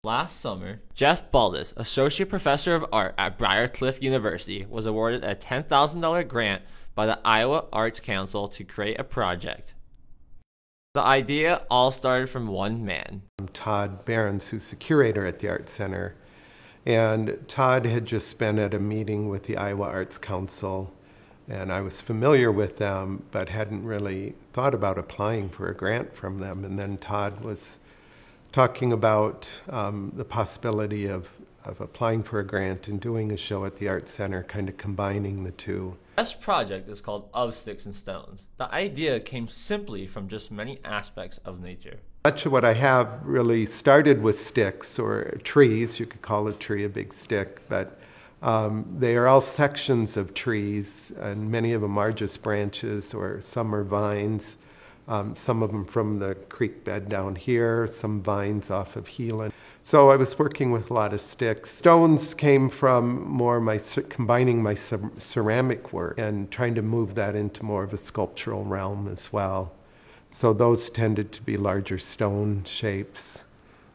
Last summer, Jeff Baldus, Associate Professor of Art at Briarcliff University, was awarded a $10,000 grant by the Iowa Arts Council to create a project. The idea all started from one man. Todd Behrens, who's the curator at the Art Center. And Todd had just been at a meeting with the Iowa Arts Council, and I was familiar with them, but hadn't really thought about applying for a grant from them. And then Todd was talking about the possibility of applying for a grant and doing a show at the Art Center, kind of combining the two. This project is called Of Sticks and Stones. The idea came simply from just many aspects of nature. Much of what I have really started with sticks or trees. You could call a tree a big stick, but they are all sections of trees, and many of them are just branches, or some are vines. Some of them from the creek bed down here, some vines off of Heelan. So I was working with a lot of sticks. Stones came from more combining my ceramic work and trying to move that into more of a sculptural realm as well. So those tended to be larger stone shapes,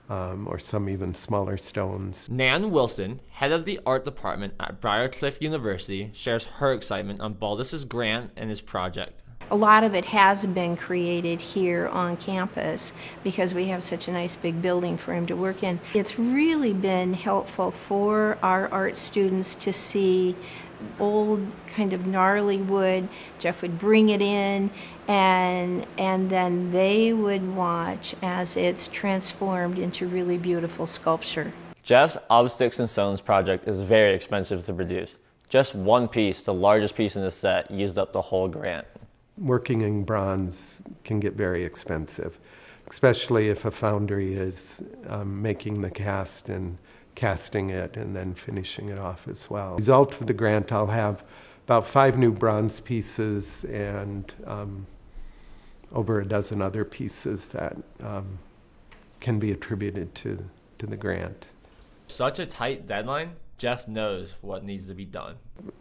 or some even smaller stones. Nan Wilson, head of the art department at Briarcliff University, shares her excitement on Baldus's grant and his project. A lot of it has been created here on campus because we have such a nice big building for him to work in. It's really been helpful for our art students to see old kind of gnarly wood. Jeff would bring it in and then they would watch as it's transformed into really beautiful sculpture. Jeff's Of Sticks and Stones project is very expensive to produce. Just one piece, the largest piece in the set, used up the whole grant. Working in bronze can get very expensive, especially if a foundry is making the cast and casting it and then finishing it off as well. Result of the grant, I'll have about 5 new bronze pieces and over a dozen other pieces that can be attributed to the grant. Such a tight deadline, Jeff knows what needs to be done.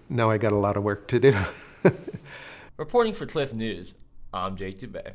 Now I got a lot of work to do. Reporting for Cliff News, I'm Jake Dubé.